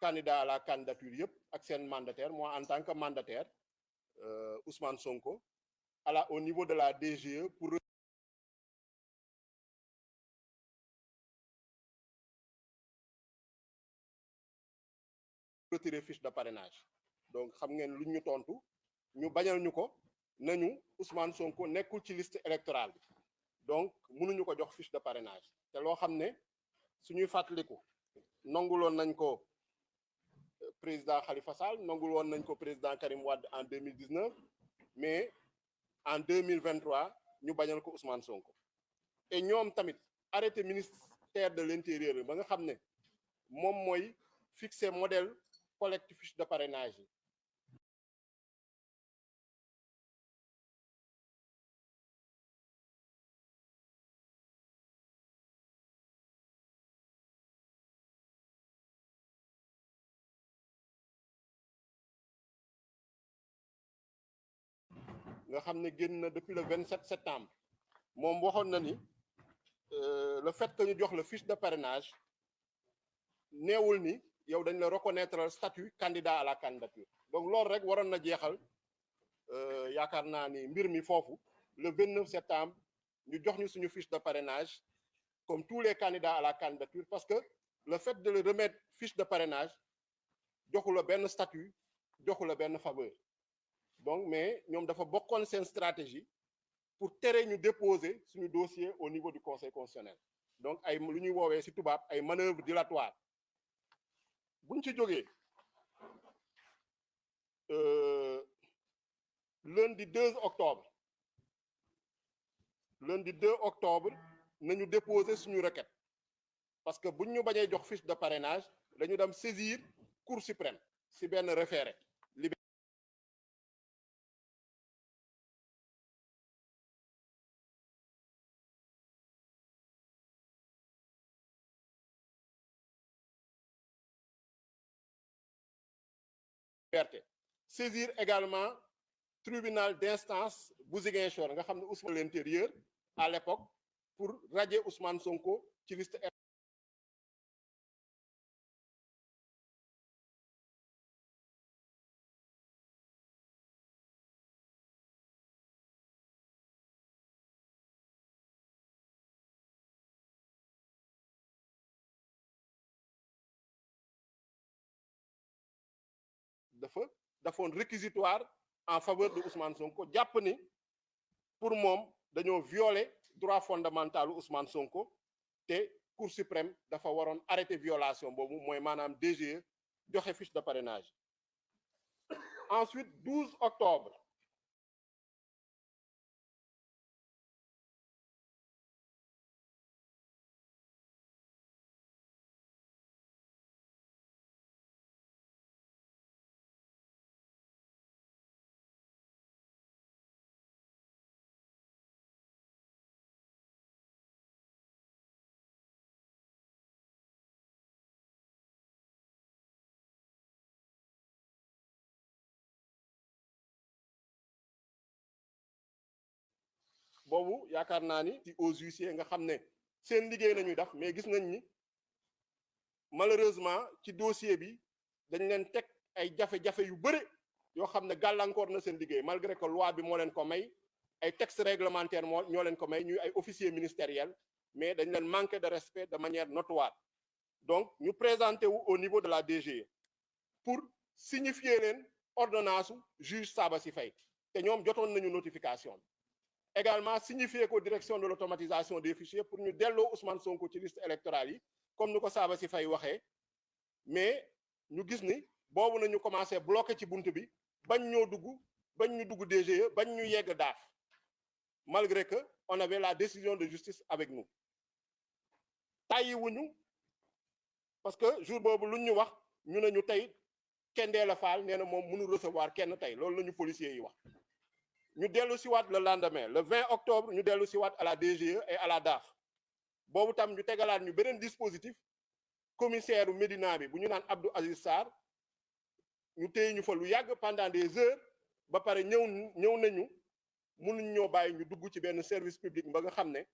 candidat à la candidature yëpp ak seen mandataire moi en tant que mandataire Ousmane Sonko au niveau de la DGE pour retirer fiche de parrainage donc xam ngeen lu ñu tontu ñu bañal ñu ko nañu Ousmane Sonko nekkul ci liste électorale bi donc mënuñu ko jox fiche de parrainage te loo xam ne suñuy fàttaliku nanguloon nañ ko président Khalifa Sall nanguloon nañ ko président Karim Wade en 2019 mais en 2023 ñu bañal ko Ousmane Sonko et ñoom tamit arrêté ministère de l'intérieur ba nga xam ne moom mooy fixer modèle collecte fiche de parrainage yi nga xam ne génn na depuis le 27 septembre moom waxoon na ni le fait que ñu jox la fiche de parrainage neewul ni yow dañ la reconnaître statut candidat à la candidature donc loolu rek waroon na jeexal yaakaar naa ni mbir mi foofu le 29 septembre ñu jox ñu suñu fiche de parrainage comme tous les candidats à la candidature parce que le fait de le remettre fiche de parrainage joxu la benn statut joxu la benn faveur donc mais ñoom dafa bokkoon seen stratégie pour tere ñu déposer suñu dossier au niveau du conseil constitutionnel donc ay lu ñuy woowee ci tubaab ay manœuvres dilatoires buñ ci jógee lundi 2 octobre nañu déposer suñu requête parce que buñ ñu bañee jox fiche de parrainage dañu dem saisir cour suprême ci benn référé saisir également tribunal d'instance bu Ziguinchor nga xam ne Ousmane l'intérieur à l'époque pour radier Ousmane Sonko ci liste dafoon réquisitoire en faveur de Ousmane Sonko jàpp ni pour moom dañoo violer droit fondamental Ousmane Sonko te Cour suprême dafa waroon arrêter violation boobu mooy maanaam DGE joxe fiche de parrainage ensuite 12 octobre boobu yaakaar naa ni ci aux huissiers nga xam ne seen liggéey la ñuy def mais gis nañ ni malheureusement ci dossier bi dañ leen teg ay jafe-jafe yu bëri yoo xam ne gàllankoor na seen liggéey malgré que loi bi moo leen ko may ay textes réglementaires ñoo leen ko may ñuy ay officiers ministériels mais dañ leen manqué de respect de manière notoire donc ñu présenté wu au niveau de la DGE pour signifier leen ordonnance juge Sabassy Faye te ñoom jotoon nañu notification également signifier ko direction de l'automatisation des fichiers pour ñu delloo Ousmane Sonko ci liste électorale yi comme ni ko Sabassy Faye waxee mais ñu gis ni boobu nañu commencé bloqué ci bunt bi bañ ñu dugg DGE bañ ñu yegg daaf malgré que on avait la décision de justice avec nous tàyyiwuñu parce que jour boobu luñ ñu wax ñu ne ñu tey Kendella Fall nee na moom mënu recevoir kenn tey loolu la ñu policiers yi wax ñu dellu siwaat le lendemain le 20 octobre ñu dellu siwaat à la DGE et à la DAF boobu tam ñu tegalaat ñu beneen dispositif commissaire u Médina bi bu ñu naan Abdou Aziz Sarr ñu téye ñu fa lu yàgg pendant des heures ba pare ñëw nañu mënuñ ñoo bàyyi ñu dugg ci benn service public ba nga xam ne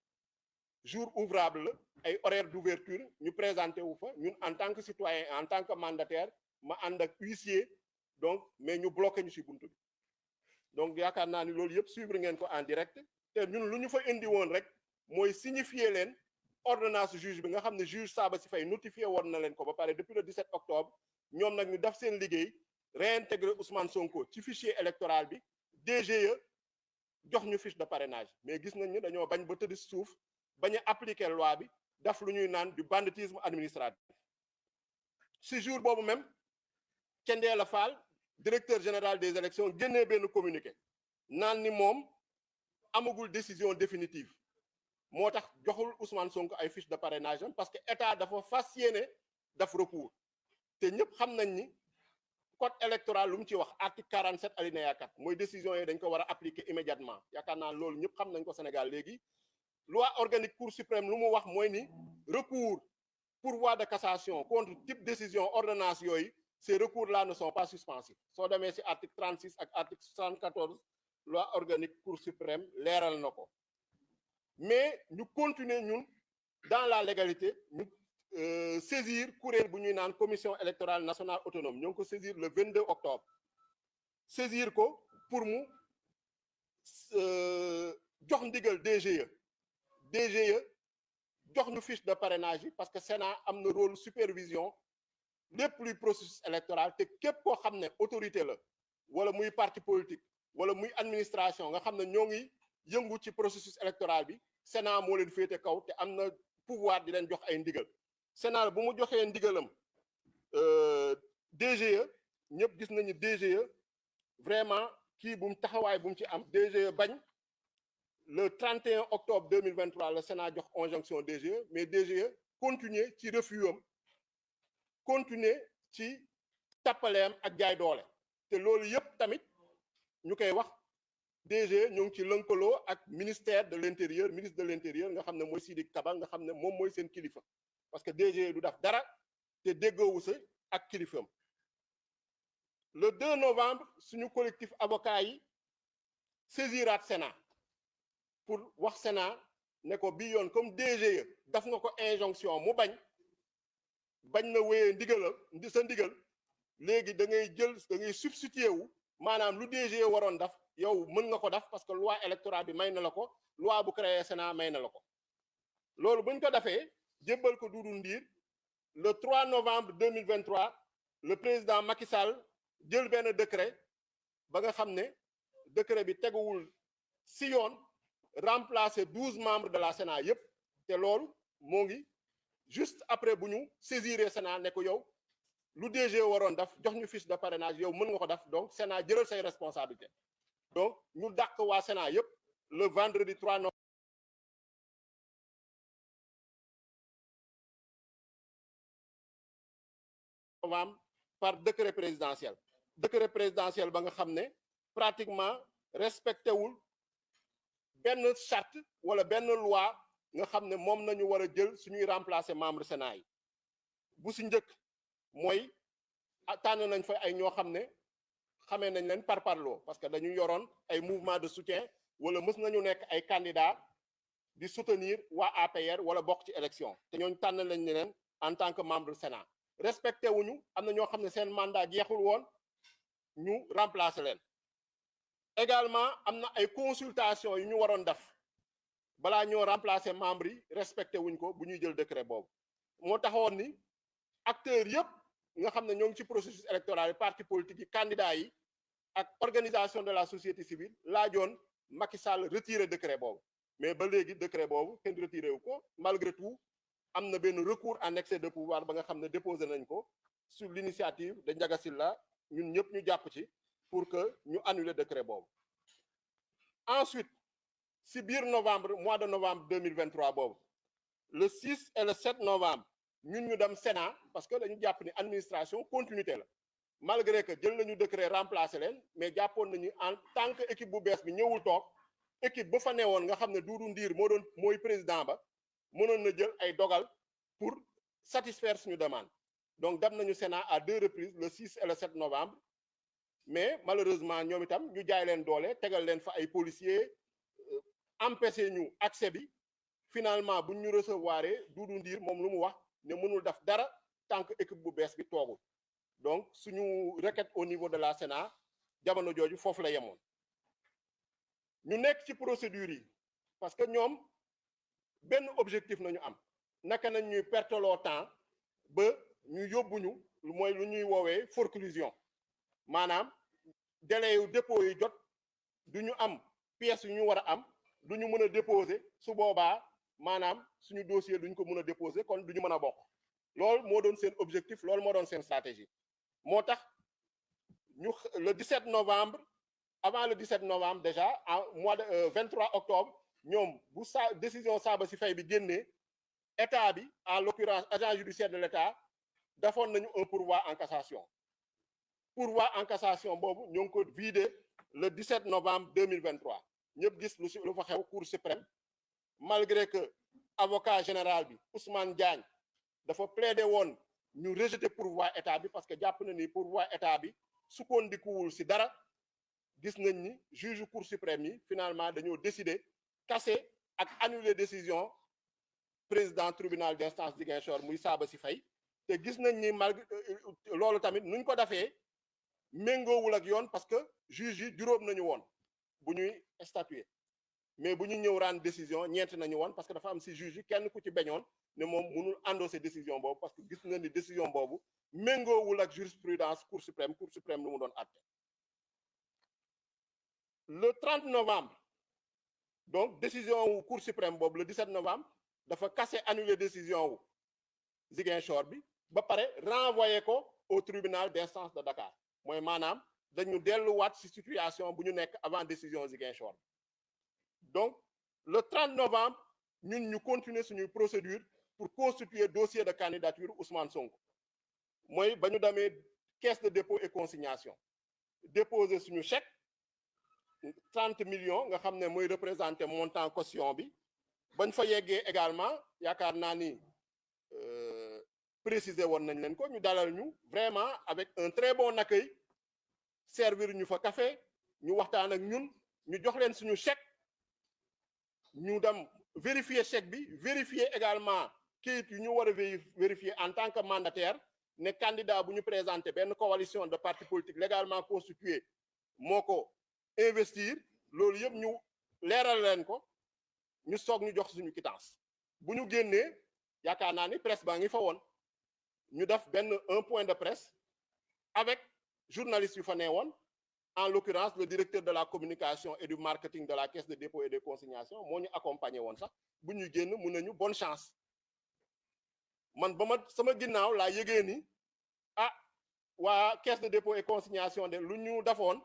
jour ouvrable la ay horaire d'ouverture ñu présenté wu fa ñun en tant que citoyen en tant que mandataire ma ànd ak huissier donc mais ñu bloqué ñu ci buntu bi donc yaakaar naa ni loolu yëpp suivre ngeen ko en direct te ñun lu ñu fa indi woon rek mooy signifier leen ordonnance juge bi nga xam ne juge Sabassy Faye notifié woon na leen ko ba pare depuis le 17 octobre ñoom nag ñu def seen liggéey réintégrer Ousmane Sonko ci fichier électoral bi DGE jox ñu fiche de parrainage mais gis nañ ni dañoo bañ ba tëdd suuf bañ a appliquer loi bi daf lu ñuy naan du banditisme administratif si jour boobu même Thiendella Fall directeur général des élections génnee benn communiqué naan ni moom amagul décision définitive moo tax joxul Ousmane Sonko ay fiche de parrainage am parce que état dafa fas yéene daf recours te ñëpp xam nañ ni code électoral lu mu ci wax article 47 alinéa 4 mooy décision yi dañ ko war a appliquer immédiatement yaakaar naa loolu ñëpp xam nañ ko Sénégal léegi loi organique cour suprême lu mu wax mooy ni recours pourvoi de cassation contre type décision ordonnance yooyu ces recours là ne sont pas suspensifs soo demee ci article 36 ak article 74 loi organique cour suprême leeral na ko mais ñu continuer ñun dans la légalité ñu saisir kuréel bu ñuy naan commission électorale nationale autonome ñoo ngi ko saisir le 22 octobre saisir ko pour mu jox ndigal DGE jox ñu fiche de parrainage yi parce que Sénat am na rôle supervision lépp luy processus électoral te képp koo xam ne autorité la wala muy parti politique wala muy administration nga xam ne ñoo ngi yëngu ci processus électoral bi Sénat moo leen féete kaw te am na pouvoir di leen jox ay ndigal Sénat bu mu joxee ndigalam DGE ñëpp gis nañu DGE vraiment kii bu mu taxawaay bu mu ci am DGE bañ le 31 octobre 2023 le Sénat jox injonction DGE mais DGE continuer ci refus am continuer ci tappaleem ak jaay doole te loolu yëpp tamit ñu koy wax DGE ñu ngi ci lënkaloo ak ministère de l'intérieur ministre de l'intérieur nga xam ne mooy Sidiki Kaba nga xam ne moom mooy seen kilifa parce que DGE du def dara te déggoowu sa ak kilifam le 2 novembre suñu collectif avocat yi saisiraat Sénat pour wax Sénat ne ko bii yoon comme DGE daf nga ko injonction mu bañ na wéyee ndigal léegi da ngay substituer wu maanaam lu DGE waroon def yow mën nga ko def parce que loi électorale bi may na la ko loi bu créé Sénat may na la ko loolu buñ ko defee jébbal ko Doudou Ndir le 3 novembre 2023 le président Macky Sall jël benn décret ba nga xam ne décret bi teguwul si yoon remplacer 12 membres de la Sénat yépp te loolu moo ngi juste après bu ñu saisir Sénat ne ko yow lu DG waroon def jox ñu fiche de parrainage yow mën nga ko def donc Sénat jëlal say responsabilité donc ñu dàq waa Sénat yépp le vendredi 3 novembre par décret présidentiel ba nga xam ne pratiquement respecté wul benn charte wala benn loi nga xam ne moom nañu war a jël suñuy remplacer membre Sénat yi bu si njëkk mooy tànn nañ fa ay ñoo xam ne xamee nañ leen par parloo parce que dañu yoroon ay mouvement de soutien wala mës nañu nekk ay candidats di soutenir waa APR wala bokk ci élection te ñooñu tànn nañ leen en tant que membre Sénat respecté wuñu am na ñoo xam ne seen mandat jeexul woon ñu remplacer leen également am na ay consultation yu ñu waroon def balaa ñoo remplacer membres yi respecté wuñ ko bu ñuy jël décret boobu moo taxoon ni acteurs yëpp nga xam ne ñoo ngi ci processus électoral yi parti politique yi candidats yi ak organisation de la société civile laajoon Macky Sall retirer décret boobu mais ba léegi décret boobu kenn retiré wu ko malgré tout am na benn recours en excès de pouvoir ba nga xam ne déposé nañ ko sur l'initiative de Ndiaga Sylla ñun ñëpp ñu jàpp ci pour que ñu annuler décret boobu ensuite si biir novembre mois de novembre 2023 boobu le 6 et le 7 novembre ñun ñu dem Sénat parce que dañu jàpp ni administration continuité la malgré que jël nañu décret remplacer leen mais jàppoon nañu en tant que équipe bu bees bi ñëwul toog équipe ba fa newoon nga xam ne Doudou Ndir mooy président ba mënoon na jël ay dogal pour satisfaire suñu demande donc dem nañu Sénat à 2 reprises le 6 et le 7 novembre mais malheureusement ñoom itam ñu jaay leen doole tegal leen fa ay policiers empêché ñu accès bi finalement buñ ñu recevoir Doudou Ndir moom lu mu wax ne mënul def dara tant que équipe bu bees bi toogul donc suñu requête au niveau de la Sénat jamono jooju foofu la yemoon ñu nekk ci procédure yi parce que ñoom benn objectif nañu am naka nañ ñuy perteloo temps ba ñu yóbbuñu mooy lu ñuy woowee forclusion maanaam délai yu dépôt yi jot du ñu am pièces yu ñu war a am du ñu mën a déposer su boobaa maanaam suñu dossier duñ ko mën a déposer kon du ñu mën a bokk loolu moo doon seen objectif loolu moo doon seen stratégie moo tax ñu le 17 novembre avant le 17 novembre déjà en mois de 23 octobre ñoom bu décision Sabassy Faye bi génnee état bi en l'occurrence agent judiciaire de l'état defoon nañu un pourvoi en cassation boobu ñoo ngi ko vidé le 17 novembre 2023 ñëpp gis lu fa xew cour suprême malgré que avocat général bi Ousmane Diagne dafa plaider woon ñu rejeter pourvoi état bi parce que jàpp na ni pourvoi état bi sukkandikuwul ci dara gis nañ ni juge cour suprême yi finalement dañoo décider casser ak annuler décision président tribunal d'instance Ziguinchor muy Sabassy Faye te gis nañ ni malgré loolu tamit nuñ ko defee méngoowul ak yoon parce que juge yi juróom nañu woon bu ñuy statuer mais bu ñu ñëw rendre décision ñeent nañu woon parce que dafa am ci juge yi kenn ku ci beñoon ne moom mënul endosser décision boobu parce que gis nga ni décision boobu méngoowul ak jurisprudence cour suprême lu mu doon àtte le 30 novembre donc décision wu cour suprême boobu le 17 novembre dafa casser annuler décision wu Ziguinchor bi ba pare renvoyer ko au tribunal d'instance de Dakar mooy maanaam dañu delluwaat ci situation bu ñu nekk avant décision Ziguinchor bi donc le 30 novembre ñun ñu continuer suñuy procédure pour constituer dossier de candidature Ousmane Sonko mooy ba ñu demee caisse de dépôt et consignation déposer suñu chèque 30 millions nga xam ne mooy représenter montant caution bi bañ fa yeggee également yaakaar naa ni préciser woon nañ leen ko ñu dalal ñu vraiment avec un très bon accueil servir ñu fa café ñu waxtaan ak ñun ñu jox leen suñu chèque ñu dem vérifier chèque bi vérifier également kayit yu ñu war a vérifier en tant que mandataire ne candidat bu ñu présenté benn coalition de partis politiques légalement constituée moo ko investir loolu yëpp ñu leeral leen ko ñu soog ñu jox suñu quittance bu ñu génnee yaakaar naa ni presse baa ngi fa woon ñu def un point de presse avec journalistes yu fa nee woon en l'occurrence le directeur de la communication et du marketing de la caisse de dépôt et de consignation moo ñu accompagné woon sax bu ñu génn mun nañu bonne chance man ba ma sama ginnaaw laa yëgee ni waa caisse de dépôt et consignation de lu ñu defoon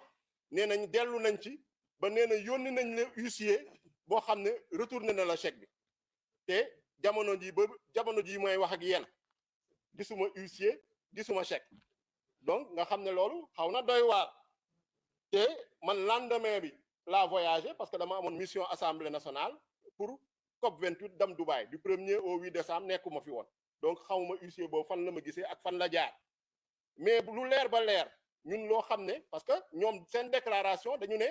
nee nañ dellu nañ ci ba nee na yónni nañ le huissier boo xam ne retourné na la chèque bi te jamono ji mooy wax ak yéen gisuma huissier gisuma chèque donc nga xam ne loolu xaw na doy waar te man lendemain bi laa voyagé parce que dama amoon mission assemblée nationale pour COP 28 dem Dubaï du 1er au 8 décembre nekkuma fi woon donc xawma huissier boobu fan la ma gisee ak fan la jaar mais lu leer ba leer ñun loo xam ne parce que ñoom seen déclaration dañu ne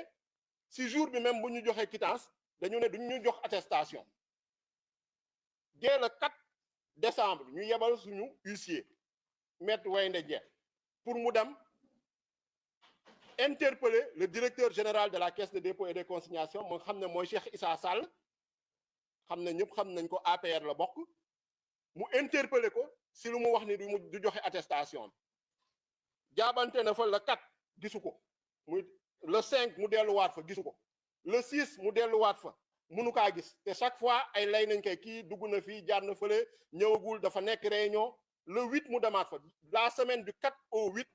si jour bi même bu ñu joxee quittance dañu ne duñ ñu jox attestation dès le 4 décembre ñu yebal suñu huissier maître Waynde Dieng pour mu dem interpeller le directeur général de la caisse de dépôt et de consignation moo xam ne mooy Cheikh Issa Sall xam ne ñëpp xam nañ ko APR la bokk mu interpeller ko si lu mu wax ni du joxe attestation jaabante na fa le 4 gisu ko muy le 5 mu delluwaat fa gisu ko le 6 mu delluwaat fa munu kaa gis te chaque fois ay lay nañ koy kii dugg na fii jaar na fële ñëwagul dafa nekk réunion le 8 mu demaat fa la semaine du 4 au 8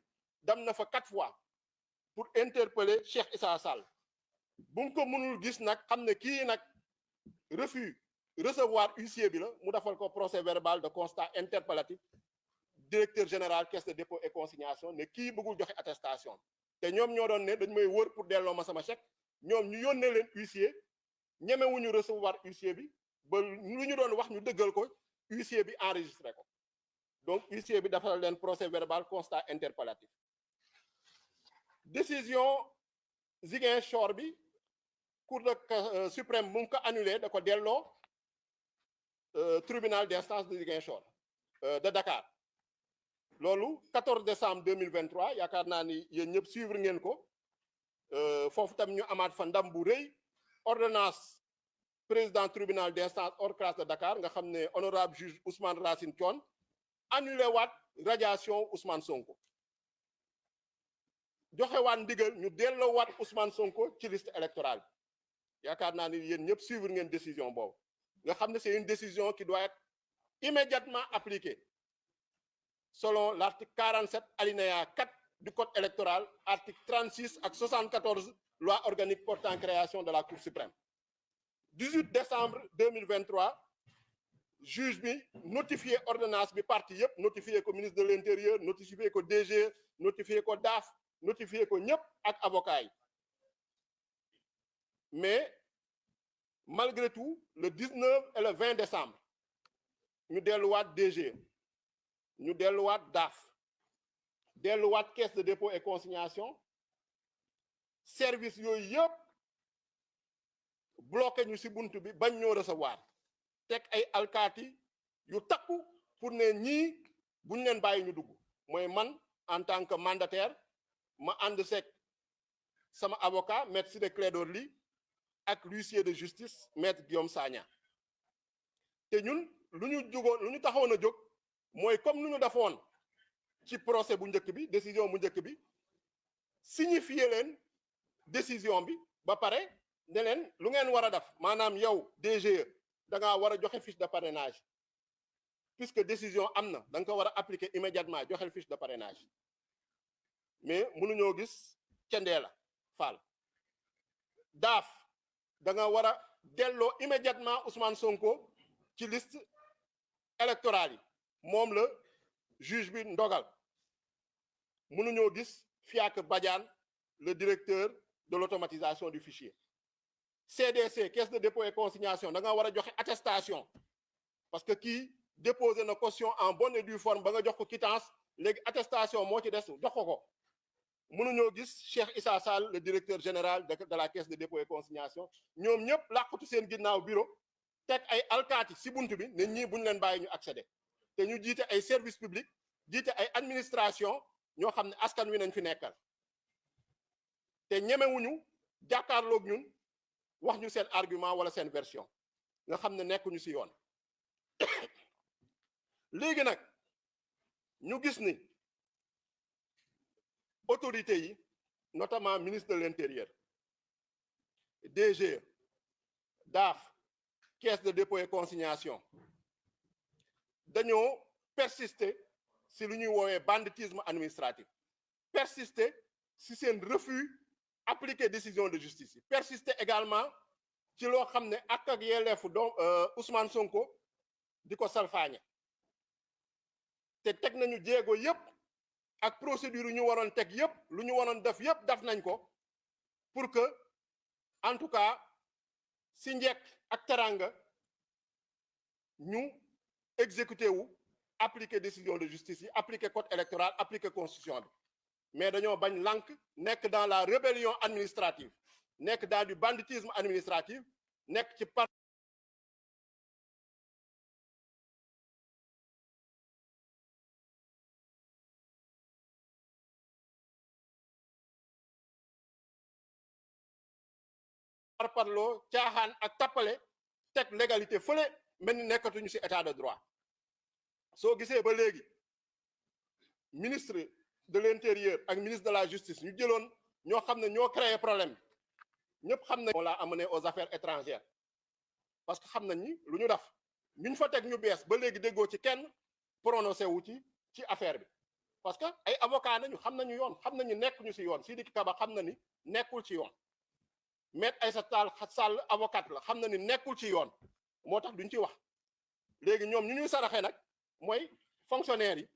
dem na fa 4 fois pour interpeller Cheikh Issa Sall bu mu ko mënul gis nag xam ne kii nag refus recevoir huissier bi la mu defal ko procès verbal de constat interpellatif directeur général caisse de dépôt et consignation ne kii bëggul joxe attestation te ñoom ñoo doon ne dañu may wër pour delloo ma sama chèque ñoom ñu yónnee leen huissier ñemewuñu recevoir huissier bi ba lu ñu doon wax ñu dëggal ko huissier bi enregistré ko donc huissier bi dafa leen procès verbal constat interpellatif décision Ziguinchor bi cour de suprême mu ngi ko annulé da ko delloo tribunal d'instance de Ziguinchor de Dakar loolu 14 décembre 2023 yaakaar naa ni yéen ñëpp suivre ngeen ko foofu tam ñu amaat fa ndam bu rëy ordonnance président tribunal d'instance hors classe de Dakar nga xam ne honorable juge Ousmane Racine Thion annulé waat radiation Ousmane Sonko joxe waat ndigal ñu delloo waat Ousmane Sonko ci liste électorale bi yaakaar naa ni yéen ñëpp suivre ngeen décision boobu nga xam ne c'est une décision qui doit être immédiatement appliquée selon l'article 47 alinéa 4 du code électoral article 36 ak 74 loi organique portant création de la Cour suprême 18 décembre 2023 juge bi notifié ordonnance bi parti yëpp notifié ko ministre de l'intérieur notifié ko DG notifié ko DAF notifié ko ñëpp ak avocat yi mais malgré tout le 19 et le 20 décembre ñu delluwaat DG ñu delluwaat DAF delluwaat caisse de dépôt et consignation service yooyu yëpp bloqué ñu ci buntu bi bañ ñoo recevoir teg ay alkaati yu takku pour ne ñii buñ leen bàyyi ñu dugg mooy man en tant que mandataire ma ànd seeg sama avocat maître Ciré Clédor Ly ak l'huissier de justice maître Guillaume Sagna te ñun lu ñu taxoon a jóg mooy comme nu ñu defoon ci procès bu njëkk bi décision bu njëkk bi signifier leen décision bi ba pare ne leen lu ngeen war a def maanaam yow DGE da ngaa war a joxe fiche de parrainage puisque décision am na da nga ko war a appliquer immédiatement joxel fiche de parrainage mais mënuñoo gis cendee la faal daaf da nga war a delloo immédiatement Ousmane Sonko ci liste électorale yi moom la juge bi ndogal mënuñoo gis Fiacre Badiane le directeur de l'automatisation du fichier CDC caisse de dépôt et consignation da nga war a joxe attestation parce que kii déposé na caution en bonne et due forme ba nga jox ko quittance léegi attestation moo ci des jox ko mënuñoo gis Cheikh Issa Sall le directeur général de la caisse de dépôt et consignation ñoom ñëpp làqatu seen ginnaaw bureau teg ay alkaati si buntu bi ne ñii buñ leen bàyyi ñu accéder te ñu jiite ay service public jiite ay administration ñoo xam ne askan wi nañ fi nekkal te ñemewuñu jàkkaarloog ñun wax ñu seen argument wala seen version nga xam ne nekkuñu ci yoon léegi nag ñu gis ni autorités yi notamment ministre de l'intérieur DG DAF caisse de dépôt et consignation dañoo persister ci lu ñuy woowee banditisme administratif persister ci seen refus appliquer décision de justice yi persister également ci loo xam ne ak yelleefu donc Ousmane Sonko di ko salfaañe te teg nañu jéego yépp ak procédure yu ñu waroon teg yépp lu ñu waroon def yépp def nañ ko pour que en tout cas ci njekk ak teranga ñu exécuter wu appliquer décision de justice yi appliquer code électoral appliquer constitution bi mais dañoo bañ lànk nekk dans la rébellion administrative nekk dans du banditisme administratif nekk ci par parloo caaxaan ak tappale teg légalité fële mel ni nekkatuñu ci état de droit soo gisee ba léegi ministre de l'intérieur ak ministre de la justice ñu jëloon ñoo xam ne ñoo créé problème ñëpp xam nañ on l'a amené aux affaires étrangères parce que xam nañ ni lu ñu def ñu fa teg ñu bees ba léegi déggoo ci kenn prononcé wu ci affaire bi parce que ay avocat nañu xam nañu yoon xam nañu nekkuñu ci yoon Sidiki Kaba xam na ni nekkul ci yoon Maître Aïssata Tall Sall avocat la xam na ni nekkul ci yoon moo tax duñ ci wax léegi ñoom ñu ñuy saraxe nag mooy fonctionnaire yi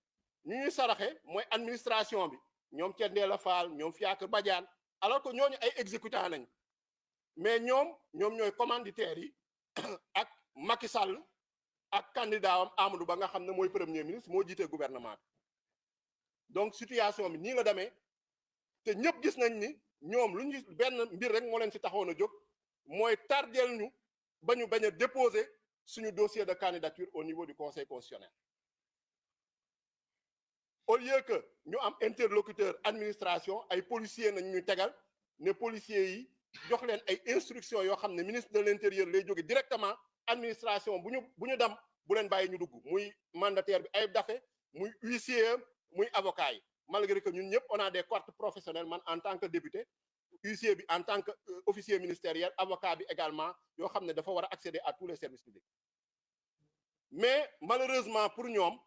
ñu ñuy saraxe mooy administration bi ñoom Thiendella Fall ñoom Fiacre Badiane alors que ñooñu ay exécutants lañ mais ñoom ñooy commanditaires yi ak Macky Sall ak candidat am Amadou Ba nga xam ne mooy premier ministre moo jiite gouvernement bi donc situation bi nii la demee te ñëpp gis nañ ni ñoom lu ñu benn mbir rek moo leen ci taxoon a jóg mooy tardeel ñu ba ñu bañ a déposer suñu dossier de candidature au niveau du conseil constitutionnel au lieu que ñu am interlocuteur administration ay policiers nañ ñu tegal ne policiers yi jox leen ay instructions yoo xam ne ministre de l'intérieur lay jóge directement administration bu ñu dem bu leen bàyyi ñu dugg muy mandataire bi Ayib Daffé muy huissier muy avocat yi malgré que ñun ñëpp on a des cartes professionnelles man en tant que député huissier bi en tant que officier ministériel avocat bi également yoo xam ne dafa war a accéder à tous les services publics mais malheureusement pour ñoom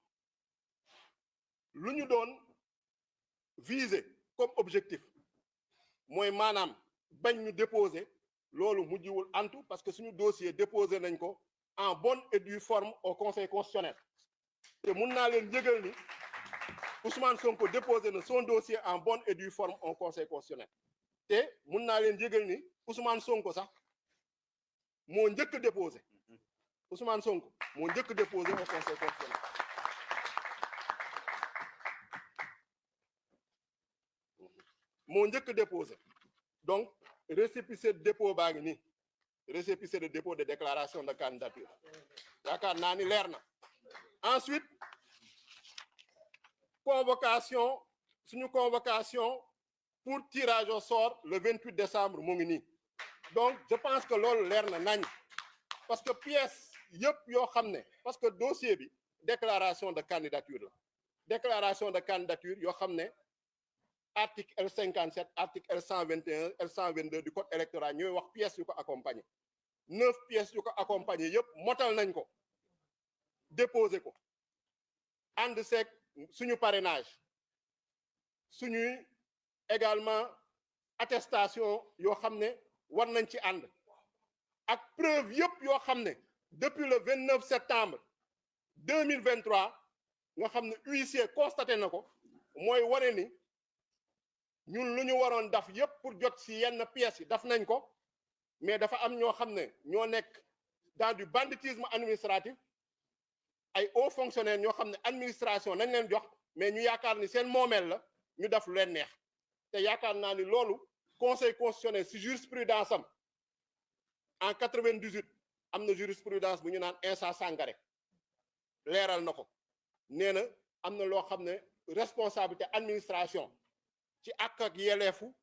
lu ñu doon viser comme objectif mooy maanaam bañ ñu déposer loolu mujjiwul antu parce que suñu dossier déposé nañ ko en bonne et due forme au conseil constitutionnel te mun naa leen yëgal ni Ousmane Sonko déposé na son dossier en bonne et due forme au conseil constitutionnel te mun naa leen yëgal ni Ousmane Sonko sax moo njëkk déposé Ousmane Sonko moo njëkk déposé au conseil constitutionnel moo njëkk déposé donc récépissé de dépôt baa ngi nii récépissé de dépôt de déclaration de candidature yaakaar naa ni leer na ensuite convocation suñu convocation pour tirage au sort le 28 décembre mu ngi nii donc je pense que loolu leer na nañ parce que pièce yëpp yoo xam ne parce que dossier bi déclaration de candidature la déclaration de candidature yoo xam ne article L57 article L121 L122 du code électoral ñooy wax pièces yu ko accompagner 9 pièces yu ko accompagner yëpp motal nañ ko déposer ko ànd seeg suñu parrainage suñuy également attestation yoo xam ne war nañ ci ànd ak preuve yëpp yoo xam ne depuis le 29 septembre 2023 nga xam ne huissier constaté na ko mooy wane ni ñun lu ñu waroon daf yëpp pour jot ci yenn pièces yi daf nañ ko mais dafa am ñoo xam ne ñoo nekk dans du banditisme administratif ay hauts fonctionnaires ñoo xam ne administration nañ leen jox mais ñu yaakaar ni seen moomeel la ñu def lu leen neex te yaakaar naa ni loolu conseil constitutionnel ci jurisprudence am en 98 am na jurisprudence bu ñu naan Insa Sangaré leeral na ko nee na am na loo xam ne responsabilité administration ci àq ak yelleefu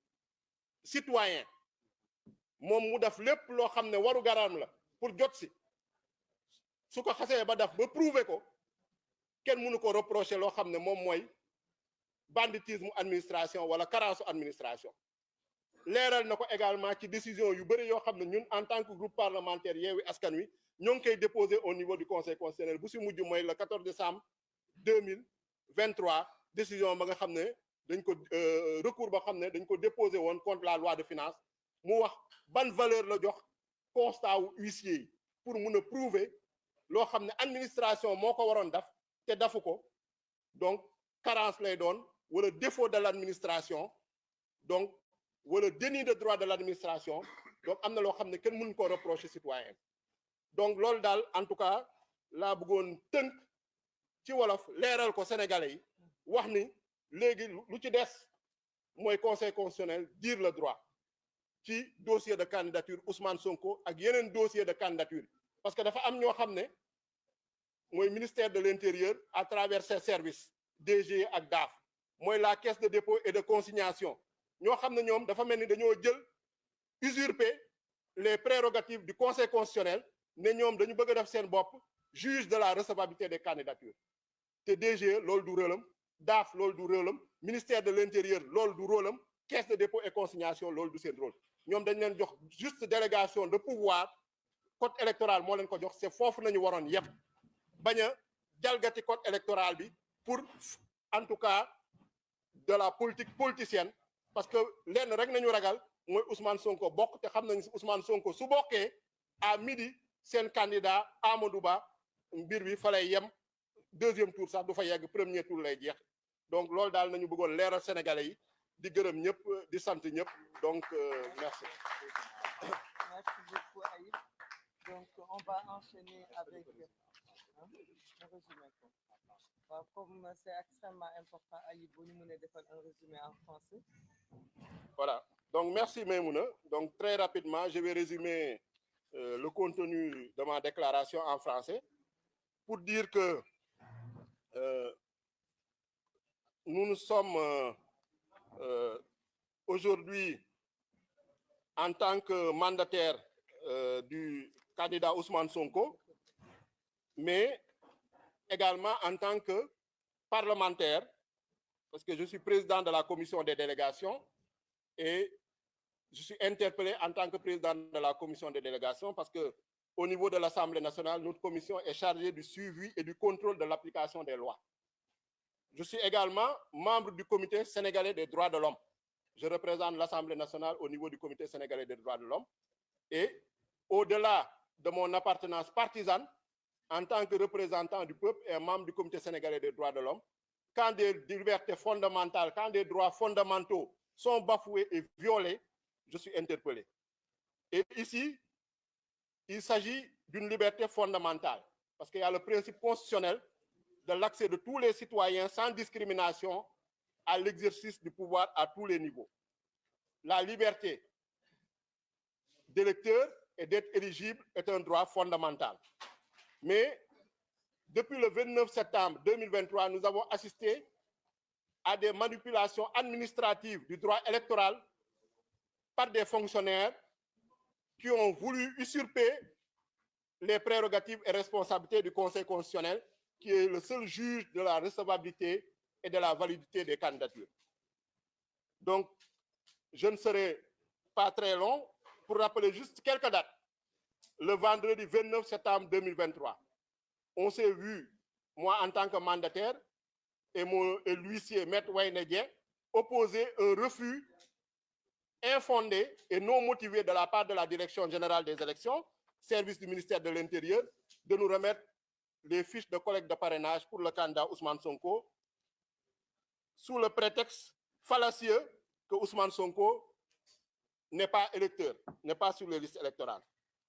citoyen moom mu def lépp loo xam ne waru garam la pour jot si su ko xasee ba def ba prouver ko kenn mënu ko reprocher loo xam ne moom mooy banditisme administration wala carence administration leeral na ko également ci décision yu bëri yoo xam ne ñun en tant que groupe parlementaire Yewwi Askan Wi ñoo ngi koy déposé au niveau du conseil constitutionnel bu si mujj mooy le 14 décembre 2023 décision ba nga xam ne dañ ko recours ba xam ne dañ ko déposé woon contre la loi de finances mu wax ban valeur la jox constat wu huissier yi pour mun a prouver loo xam ne administration moo ko waroon def te dafu ko donc carence lay doon wala défaut de l'administration donc wala déni de droit de l'administration donc am na loo xam ne kenn mënu ko reprocher citoyen donc loolu daal en tout cas laa bëggoon tënk ci wolof leeral ko sénégalais yi wax ni léegi lu ci des mooy conseil constitutionnel dire le droit ci dossier de candidature Ousmane Sonko ak yeneen dossier de candidature parce que dafa am ñoo xam ne mooy ministère de l'intérieur à travers ses services DG ak DAF mooy la caisse de dépôt et de consignation ñoo xam ne ñoom dafa mel ni dañoo jël usurper les prérogatives du conseil constitutionnel ne ñoom dañu bëgg a def seen bopp juge de la recevabilité des candidatures te DG loolu du rôlam DAF loolu du rôlam ministère de l'intérieur loolu du rôlam caisse de dépôt et consignation loolu du seen rôle ñoom dañ leen jox juste délégation de pouvoir code électoral moo leen ko jox c'est foofu nañu waroon yépp bañ a jalgati code électoral bi pour en tout cas de la politique politicienne parce que lenn rek nañu ragal mooy Ousmane Sonko bokk te xam nañ Ousmane Sonko su bokkee à midi seen candidat Amadou Ba mbir bi fa lay yem deuxième tour sax du fa yegg premier tour lay jeex donc loolu daal nañu bëggoon leeral sénégalais yi di gërëm ñëpp di sant ñëpp donc merci. Merci beaucoup Ayib. Donc on va enchaîner avec le résumé. Comme c'est extrêmement important Ayib bu ñu mënee defal un résumé en français. Voilà donc merci Maïmouna donc très rapidement je vais résumer le contenu de ma déclaration en français pour dire que nous nous sommes aujourd'hui en tant que mandataire du candidat Ousmane Sonko, mais également en tant que parlementaire, parce que je suis président de la commission des délégations et je suis interpellé en tant que président de la commission des délégations parce que au niveau de l'Assemblée nationale, notre commission est chargée du suivi et du contrôle de l'application des lois. Je suis également membre du comité sénégalais des droits de l'homme. Je représente l'Assemblée nationale au niveau du comité sénégalais des droits de l'homme. Et au-delà de mon appartenance partisane, en tant que représentant du peuple et membre du comité sénégalais des droits de l'homme, quand des libertés fondamentales, quand des droits fondamentaux sont bafoués et violés, je suis interpellé. Et ici, il s'agit d'une liberté fondamentale, parce qu'il y a le principe constitutionnel de l'accès de tous les citoyens sans discrimination à l'exercice du pouvoir à tous les niveaux. La liberté d'électeur et d'être éligible est un droit fondamental. Mais depuis le 29 septembre 2023, nous avons assisté à des manipulations administratives du droit électoral par des fonctionnaires qui ont voulu usurper les prérogatives et responsabilités du Conseil constitutionnel, qui est le seul juge de la recevabilité et de la validité des candidatures. Donc, je ne serai pas très long pour rappeler juste quelques dates. Le vendredi 29 septembre 2023, on s'est vu, moi en tant que mandataire, et l'huissier Maître Wayne opposer un refus infondé et non motivé de la part de la Direction générale des élections, service du ministère de l'Intérieur, de nous remettre les fiches de collecte de parrainage pour le candidat Ousmane Sonko, sous le prétexte fallacieux que Ousmane Sonko n'est pas électeur, n'est pas sur les listes électorales.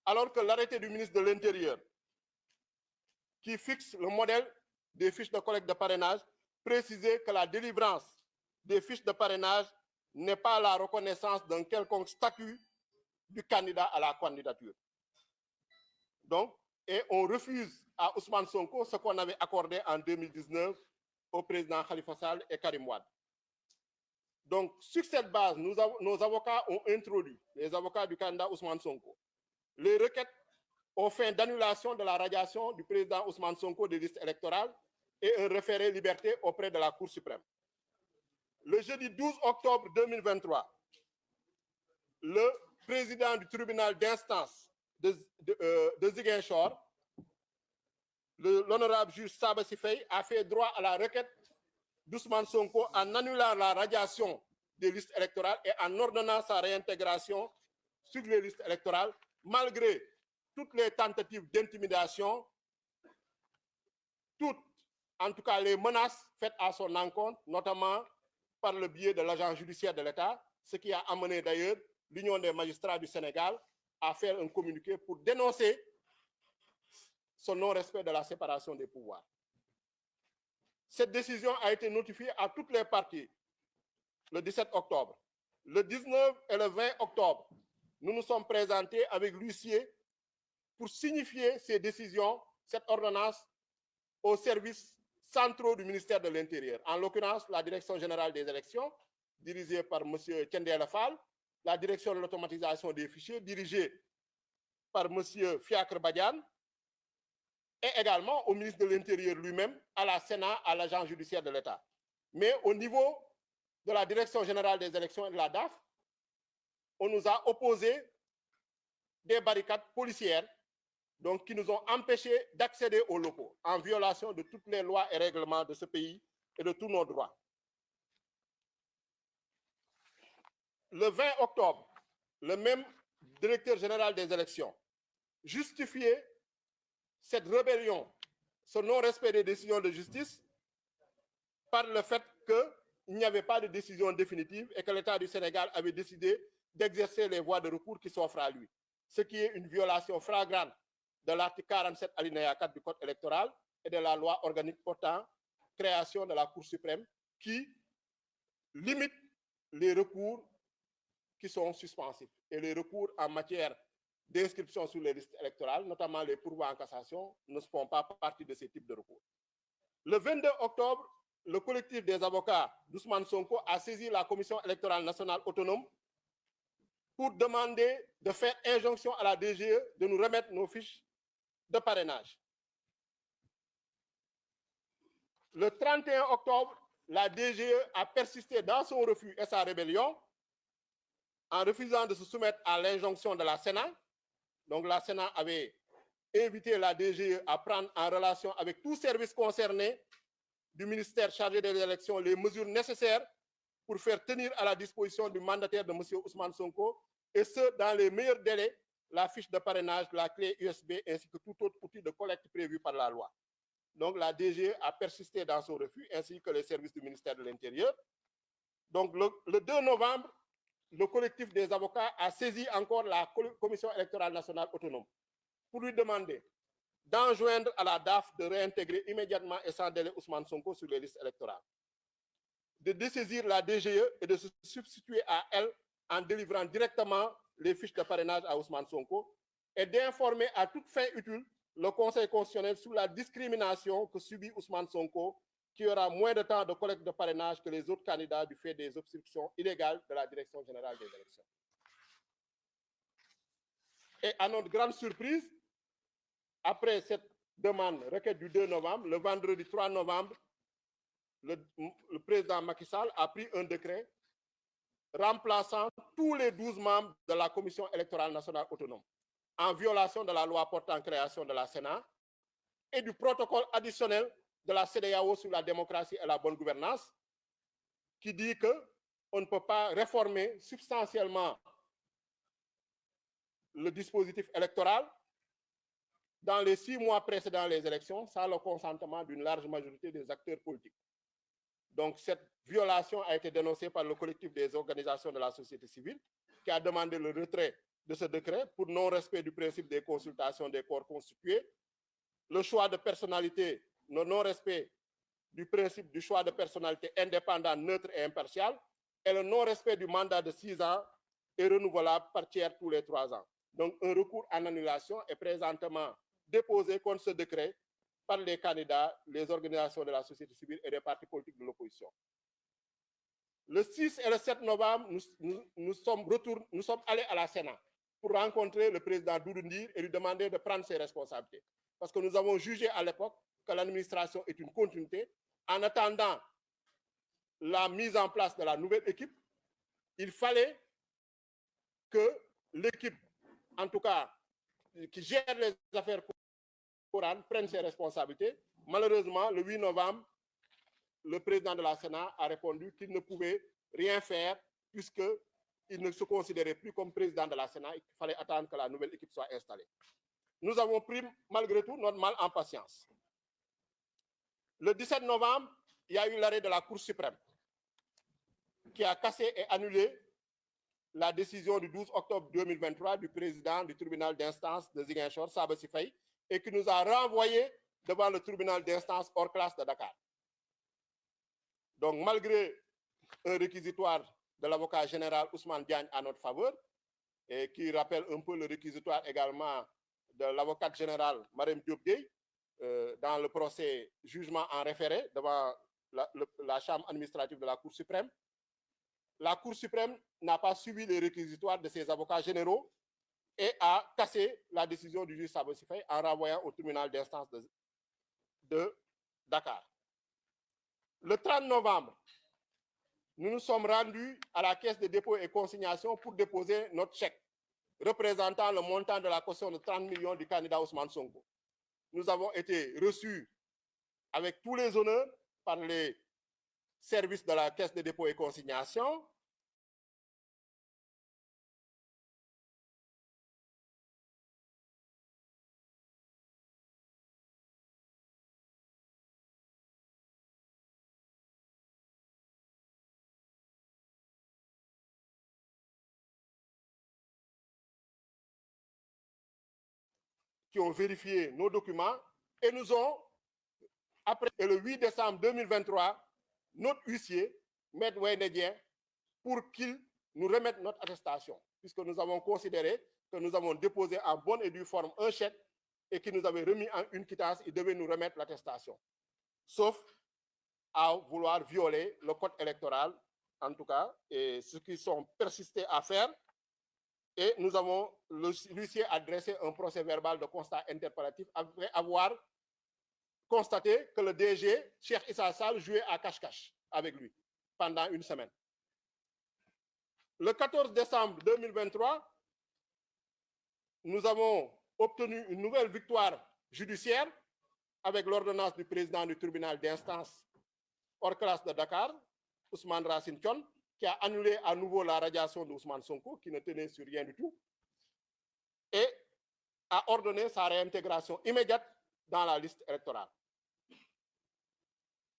Alors que l'arrêté du ministre de l'Intérieur, qui fixe le modèle des fiches de collecte de parrainage, précisait que la délivrance des fiches de parrainage n'est pas la reconnaissance d'un quelconque statut du candidat à la candidature. Donc, et on refuse à Ousmane Sonko ce qu'on avait accordé en 2019 au président Khalifa Sall et Karim Wade. Donc, sur cette base, nos avocats ont introduit, les avocats du candidat Ousmane Sonko, les requêtes aux fins d'annulation de la radiation du président Ousmane Sonko des listes électorales et un référé liberté auprès de la Cour suprême. Le jeudi 12 octobre 2023, le président du tribunal d'instance de Ziguinchor, l'honorable juge Saba Sifei, a fait droit à la requête d'Ousmane Sonko en annulant la radiation des listes électorales et en ordonnant sa réintégration sur les listes électorales, malgré toutes les tentatives d'intimidation, toutes, en tout cas les menaces faites à son encontre, notamment par le biais de l'agent judiciaire de l'État, ce qui a amené d'ailleurs l'Union des magistrats du Sénégal à faire un communiqué pour dénoncer son non-respect de la séparation des pouvoirs. Cette décision a été notifiée à toutes les parties le 17 octobre. Le 19 et le 20 octobre, nous nous sommes présentés avec l'huissier pour signifier ces décisions, cette ordonnance, aux services centraux du ministère de l'Intérieur, en l'occurrence la Direction générale des élections, dirigée par M. Thiendella Fall, la Direction de l'automatisation des fichiers, dirigée par M. Fiacre Badiane, et également au ministre de l'Intérieur lui-même, à la Sénat, à l'agent judiciaire de l'État. Mais au niveau de la Direction générale des élections et de la DAF, on nous a opposé des barricades policières donc, qui nous ont empêchés d'accéder aux locaux en violation de toutes les lois et règlements de ce pays et de tous nos droits. Le 20 octobre, le même directeur général des élections justifiait cette rébellion, ce non-respect des décisions de justice par le fait qu'il n'y avait pas de décision définitive et que l'État du Sénégal avait décidé d'exercer les voies de recours qui s'offrent à lui, ce qui est une violation flagrante de l'article 47 alinéa 4 du Code électoral et de la loi organique portant création de la Cour suprême qui limite les recours qui sont suspensifs et les recours en matière d'inscription sur les listes électorales, notamment les pourvois en cassation, ne font pas partie de ces types de recours. Le 22 octobre, le collectif des avocats d'Ousmane Sonko a saisi la Commission électorale nationale autonome pour demander de faire injonction à la DGE de nous remettre nos fiches de parrainage. Le 31 octobre, la DGE a persisté dans son refus et sa rébellion en refusant de se soumettre à l'injonction de la Sénat. Donc la Sénat avait invité la DGE à prendre en relation avec tout service concerné du ministère chargé des élections les mesures nécessaires pour faire tenir à la disposition du mandataire de M. Ousmane Sonko, et ce, dans les meilleurs délais, la fiche de parrainage, la clé USB ainsi que tout autre outil de collecte prévu par la loi. Donc la DGE a persisté dans son refus, ainsi que les services du ministère de l'Intérieur. Donc le 2 novembre, le collectif des avocats a saisi encore la Commission électorale nationale autonome pour lui demander d'enjoindre à la DAF de réintégrer immédiatement et sans délai Ousmane Sonko sur les listes électorales, de dessaisir la DGE et de se substituer à elle en délivrant directement les fiches de parrainage à Ousmane Sonko, et d'informer à toute fin utile le Conseil constitutionnel sur la discrimination que subit Ousmane Sonko, qui aura moins de temps de collecte de parrainage que les autres candidats du fait des obstructions illégales de la Direction générale des élections. Et à notre grande surprise, après cette demande, requête du 2 novembre, le vendredi 3 novembre, le président Macky Sall a pris un décret remplaçant tous les 12 membres de la Commission électorale nationale autonome, en violation de la loi portant création de la Sénat et du protocole additionnel de la CEDEAO sur la démocratie et la bonne gouvernance, qui dit qu'on ne peut pas réformer substantiellement le dispositif électoral dans les 6 mois précédant les élections sans le consentement d'une large majorité des acteurs politiques. Donc cette violation a été dénoncée par le collectif des organisations de la société civile, qui a demandé le retrait de ce décret pour non-respect du principe des consultations des corps constitués, le choix de personnalité, le non-respect du principe du choix de personnalité indépendant, neutre et impartial, et le non-respect du mandat de 6 ans et renouvelable par tiers tous les 3 ans. Donc un recours en annulation est présentement déposé contre ce décret par les candidats, les organisations de la société civile et les partis politiques de l'opposition. Le 6 et le 7 novembre, nous sommes allés à la Sénat pour rencontrer le président Doudou Ndir et lui demander de prendre ses responsabilités. Parce que nous avons jugé à l'époque que l'administration est une continuité. En attendant la mise en place de la nouvelle équipe, il fallait que l'équipe, en tout cas, qui gère les affaires courantes, prenne ses responsabilités. Malheureusement, le 8 novembre, le président de la Sénat a répondu qu'il ne pouvait rien faire puisqu'il ne se considérait plus comme président de la Sénat et qu'il fallait attendre que la nouvelle équipe soit installée. Nous avons pris malgré tout notre mal en patience. Le 17 novembre, il y a eu l'arrêt de la Cour suprême qui a cassé et annulé la décision du 12 octobre 2023 du président du tribunal d'instance de Ziguinchor, Sabassy Faye, et qui nous a renvoyés devant le tribunal d'instance hors classe de Dakar. Donc, malgré un réquisitoire de l'avocat général Ousmane Diagne à notre faveur, et qui rappelle un peu le réquisitoire également de l'avocate générale Marème Diop Gueye, dans le procès jugement en référé devant la chambre administrative de la Cour suprême, la Cour suprême n'a pas suivi les réquisitoires de ses avocats généraux et a cassé la décision du juge Sabassy Faye en renvoyant au tribunal d'instance de Dakar. Le 30 novembre, nous nous sommes rendus à la caisse de dépôt et consignation pour déposer notre chèque représentant le montant de la caution de 30 millions du candidat Ousmane Sonko. Nous avons été reçus avec tous les honneurs par les services de la caisse de dépôt et consignation. Qui ont vérifié nos documents et nous ont, après le 8 décembre 2023, notre huissier, Maître Wayne Dien, pour qu'il nous remette notre attestation, puisque nous avons considéré que nous avons déposé en bonne et due forme un chèque et qui nous avait remis en une quittance, il devait nous remettre l'attestation. Sauf à vouloir violer le code électoral, en tout cas, et ce qu'ils sont persistés à faire. Et nous avons, l'huissier a dressé un procès verbal de constat interpellatif après avoir constaté que le DG, Cheikh Issa Sall, jouait à cache-cache avec lui pendant une semaine. Le 14 décembre 2023, nous avons obtenu une nouvelle victoire judiciaire avec l'ordonnance du président du tribunal d'instance hors classe de Dakar, Ousmane Racine Thion, qui a annulé à nouveau la radiation d'Ousmane Sonko, qui ne tenait sur rien du tout, et a ordonné sa réintégration immédiate dans la liste électorale.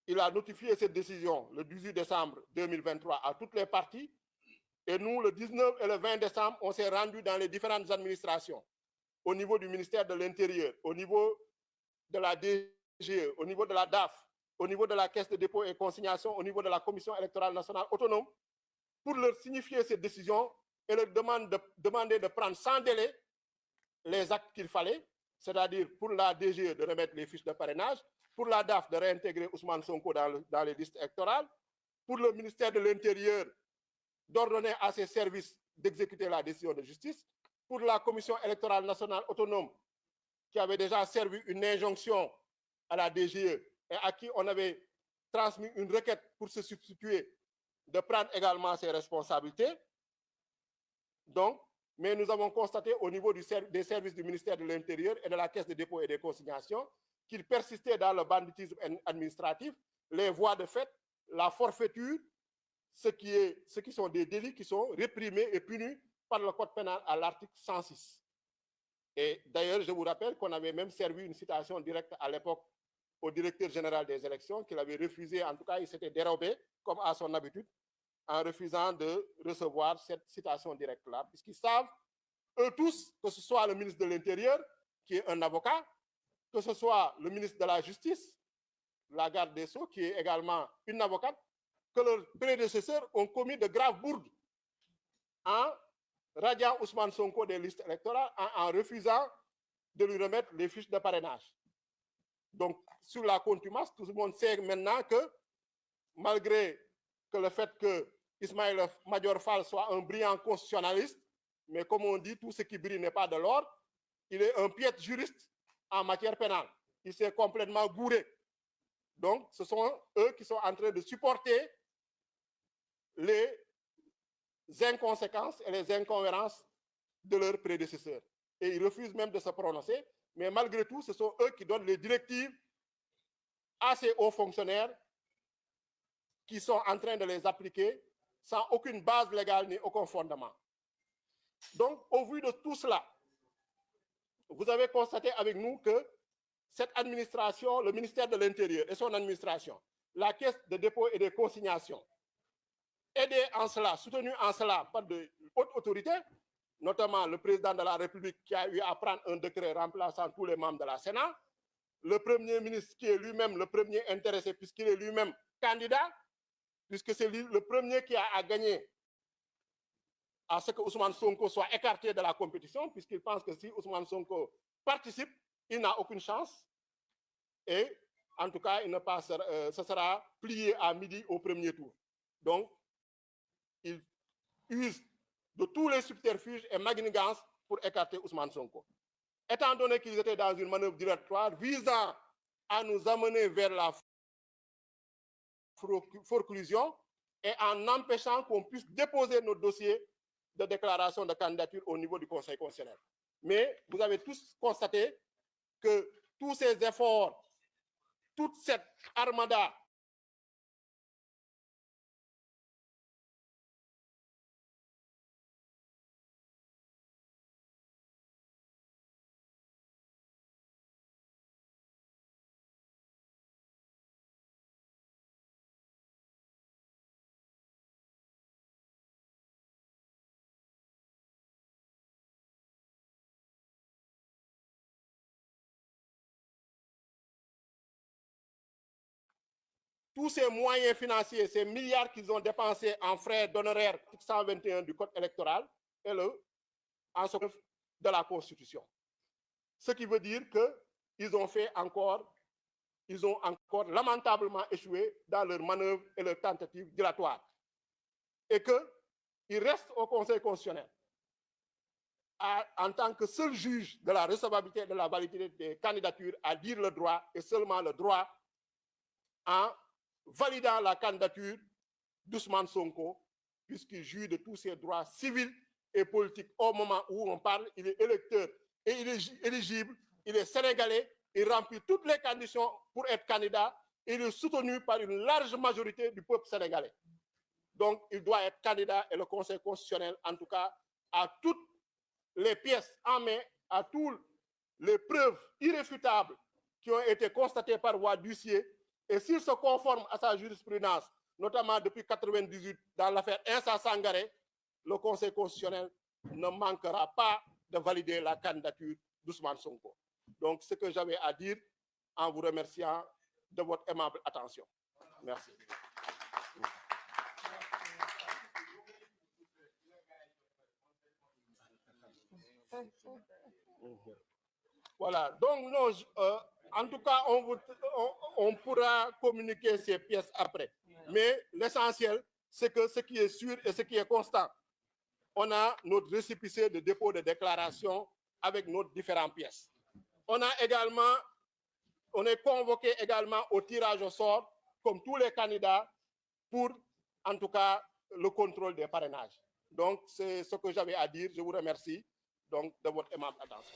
Il a notifié cette décision le 18 décembre 2023 à toutes les parties, et nous, le 19 et le 20 décembre, on s'est rendu dans les différentes administrations, au niveau du ministère de l'Intérieur, au niveau de la DGE, au niveau de la DAF, au niveau de la Caisse de dépôt et consignation, au niveau de la Commission électorale nationale autonome, pour leur signifier cette décision et leur demander de prendre sans délai les actes qu'il fallait, c'est-à-dire pour la DGE de remettre les fiches de parrainage, pour la DAF de réintégrer Ousmane Sonko dans les listes électorales, pour le ministère de l'Intérieur d'ordonner à ses services d'exécuter la décision de justice, pour la Commission électorale nationale autonome qui avait déjà servi une injonction à la DGE et à qui on avait transmis une requête pour se substituer, de prendre également ses responsabilités. Donc, mais nous avons constaté au niveau des services du ministère de l'Intérieur et de la Caisse de dépôt et des consignations qu'ils persistaient dans le banditisme administratif, les voies de fait, la forfaiture, ce qui sont des délits qui sont réprimés et punis par le code pénal à l'article 106. Et d'ailleurs, je vous rappelle qu'on avait même servi une citation directe à l'époque au directeur général des élections, qu'il avait refusé, en tout cas, il s'était dérobé, comme à son habitude, en refusant de recevoir cette citation directe-là, puisqu'ils savent, eux tous, que ce soit le ministre de l'Intérieur, qui est un avocat, que ce soit le ministre de la Justice, la garde des Sceaux, qui est également une avocate, que leurs prédécesseurs ont commis de graves bourdes en radiant Ousmane Sonko des listes électorales, en refusant de lui remettre les fiches de parrainage. Donc, sur la contumace, tout le monde sait maintenant que, malgré que le fait que Ismaïla Madior Fall soit un brillant constitutionnaliste, mais comme on dit, tout ce qui brille n'est pas de l'or, il est un piètre juriste en matière pénale. Il s'est complètement gouré. Donc, ce sont eux qui sont en train de supporter les inconséquences et les incohérences de leurs prédécesseurs. Et ils refusent même de se prononcer, mais malgré tout, ce sont eux qui donnent les directives à ces hauts fonctionnaires qui sont en train de les appliquer sans aucune base légale ni aucun fondement. Donc, au vu de tout cela, vous avez constaté avec nous que cette administration, le ministère de l'Intérieur et son administration, la Caisse de dépôt et de consignation, aidés en cela, soutenus en cela par de hautes autorités, notamment le président de la République qui a eu à prendre un décret remplaçant tous les membres de la Sénat, le Premier ministre qui est lui-même le premier intéressé puisqu'il est lui-même candidat, puisque c'est lui le premier qui a gagné à ce que Ousmane Sonko soit écarté de la compétition, puisqu'il pense que si Ousmane Sonko participe, il n'a aucune chance. Et en tout cas, il ne passera, ce sera plié à midi au premier tour. Donc, il use de tous les subterfuges et magnigances pour écarter Ousmane Sonko. Étant donné qu'ils étaient dans une manœuvre dilatoire visant à nous amener vers la forclusion et en empêchant qu'on puisse déposer nos dossiers de déclaration de candidature au niveau du Conseil constitutionnel. Mais vous avez tous constaté que tous ces efforts, toute cette armada tous ces moyens financiers, ces milliards qu'ils ont dépensés en frais d'honoraires 121 du code électoral, et en ce de la Constitution. Ce qui veut dire qu'ils ont encore lamentablement échoué dans leurs manœuvres et leurs tentatives dilatoires. Et qu'ils restent au Conseil constitutionnel en tant que seul juge de la recevabilité et de la validité des candidatures à dire le droit et seulement le droit en validant la candidature d'Ousmane Sonko, puisqu'il jouit de tous ses droits civils et politiques. Au moment où on parle, il est électeur et il est éligible, il est sénégalais, il remplit toutes les conditions pour être candidat et il est soutenu par une large majorité du peuple sénégalais. Donc, il doit être candidat et le Conseil constitutionnel, en tout cas, a toutes les pièces en main, à toutes les preuves irréfutables qui ont été constatées par voie d'huissier. Et s'il se conforme à sa jurisprudence, notamment depuis 1998 dans l'affaire Insa Sangaré, le Conseil constitutionnel ne manquera pas de valider la candidature d'Ousmane Sonko. Donc, ce que j'avais à dire en vous remerciant de votre aimable attention. Merci. Voilà, donc non, en tout cas, on pourra communiquer ces pièces après. Mais l'essentiel, c'est que ce qui est sûr et ce qui est constant, on a notre récépissé de dépôt de déclaration avec nos différentes pièces. On est convoqué également au tirage au sort, comme tous les candidats, pour, en tout cas, le contrôle des parrainages. Donc, c'est ce que j'avais à dire. Je vous remercie donc de votre aimable attention.